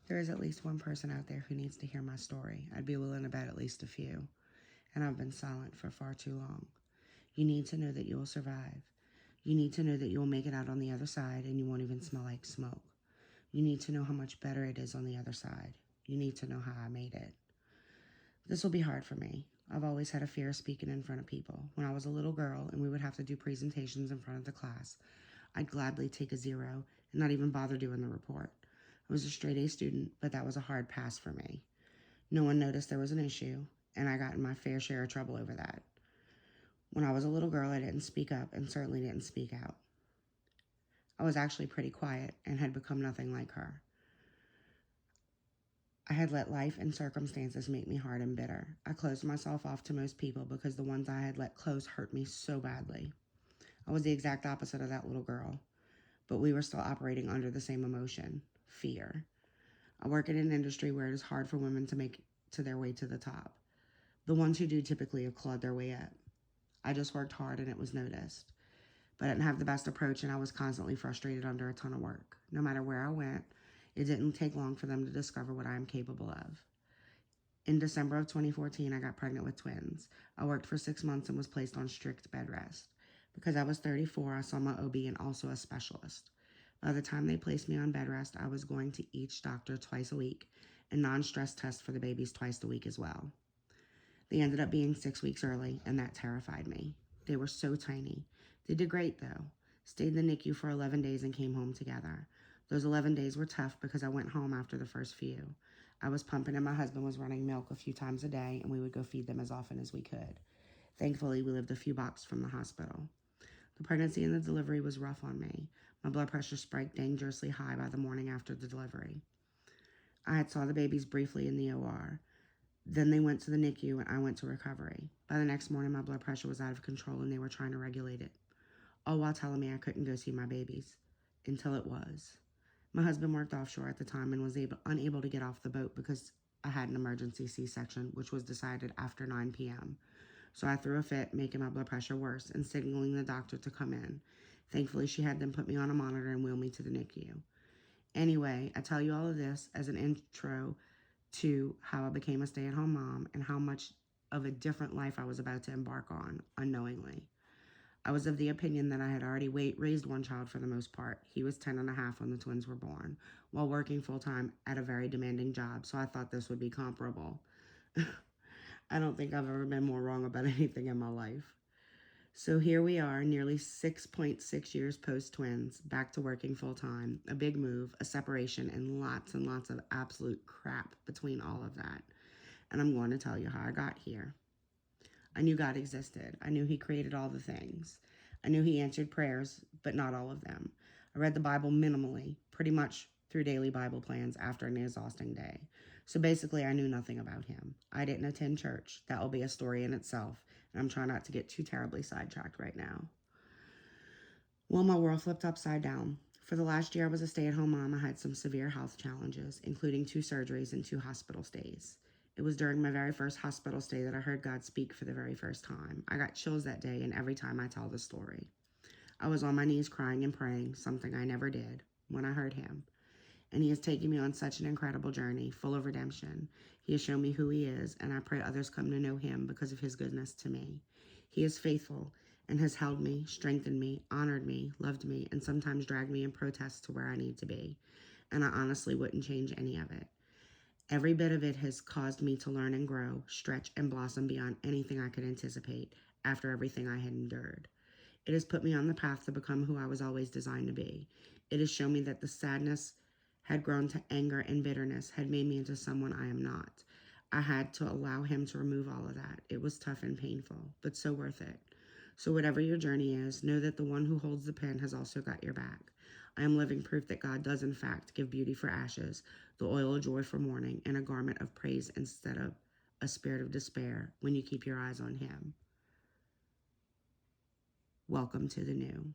There is at least one person out there who needs to hear my story. I'd be willing to bet at least a few. And I've been silent for far too long. You need to know that you will survive. You need to know that you will make it out on the other side and you won't even smell like smoke. You need to know how much better it is on the other side. You need to know how I made it. This will be hard for me. I've always had a fear of speaking in front of people. When I was a little girl and we would have to do presentations in front of the class, I'd gladly take a 0 and not even bother doing the report. I was a straight A student, but that was a hard pass for me. No one noticed there was an issue, and I got in my fair share of trouble over that. When I was a little girl, I didn't speak up and certainly didn't speak out. I was actually pretty quiet and had become nothing like her. I had let life and circumstances make me hard and bitter. I closed myself off to most people because the ones I had let close hurt me so badly. I was the exact opposite of that little girl, but we were still operating under the same emotion, fear. I work in an industry where it is hard for women to make to their way to the top. The ones who do typically have clawed their way up. I just worked hard and it was noticed. But I didn't have the best approach and I was constantly frustrated under a ton of work. No matter where I went, it didn't take long for them to discover what I am capable of. In December of 2014, I got pregnant with twins. I worked for 6 months and was placed on strict bed rest. Because I was 34, I saw my OB and also a specialist. By the time they placed me on bed rest, I was going to each doctor twice a week and non-stress tests for the babies twice a week as well. They ended up being 6 weeks early, and that terrified me. They were so tiny. They did great, though. Stayed in the NICU for 11 days and came home together. Those 11 days were tough because I went home after the first few. I was pumping and my husband was running milk a few times a day, and we would go feed them as often as we could. Thankfully, we lived a few blocks from the hospital. The pregnancy and the delivery was rough on me. My blood pressure spiked dangerously high by the morning after the delivery. I had saw the babies briefly in the OR. Then they went to the NICU and I went to recovery. By the next morning, my blood pressure was out of control and they were trying to regulate it, all while telling me I couldn't go see my babies. Until it was. My husband worked offshore at the time and was unable to get off the boat because I had an emergency C-section, which was decided after 9 p.m. So I threw a fit, making my blood pressure worse and signaling the doctor to come in. Thankfully, she had them put me on a monitor and wheel me to the NICU. Anyway, I tell you all of this as an intro to how I became a stay-at-home mom and how much of a different life I was about to embark on unknowingly. I was of the opinion that I had already raised one child for the most part. He was 10 and a half when the twins were born, while working full-time at a very demanding job, so I thought this would be comparable. I don't think I've ever been more wrong about anything in my life. So here we are, nearly 6.6 years post-twins, back to working full-time, a big move, a separation, and lots of absolute crap between all of that. And I'm going to tell you how I got here. I knew God existed. I knew He created all the things. I knew He answered prayers, but not all of them. I read the Bible minimally, pretty much through daily Bible plans after an exhausting day. So basically, I knew nothing about Him. I didn't attend church. That will be a story in itself, and I'm trying not to get too terribly sidetracked right now. Well, my world flipped upside down. For the last year I was a stay-at-home mom, I had some severe health challenges, including 2 surgeries and 2 hospital stays. It was during my very first hospital stay that I heard God speak for the very first time. I got chills that day and every time I tell the story. I was on my knees crying and praying, something I never did, when I heard Him. And He has taken me on such an incredible journey, full of redemption. He has shown me who He is, and I pray others come to know Him because of His goodness to me. He is faithful and has held me, strengthened me, honored me, loved me, and sometimes dragged me in protest to where I need to be. And I honestly wouldn't change any of it. Every bit of it has caused me to learn and grow, stretch and blossom beyond anything I could anticipate after everything I had endured. It has put me on the path to become who I was always designed to be. It has shown me that the sadness had grown to anger and bitterness, had made me into someone I am not. I had to allow Him to remove all of that. It was tough and painful, but so worth it. So whatever your journey is, know that the one who holds the pen has also got your back. I am living proof that God does in fact give beauty for ashes, the oil of joy for mourning, and a garment of praise instead of a spirit of despair when you keep your eyes on Him. Welcome to the new.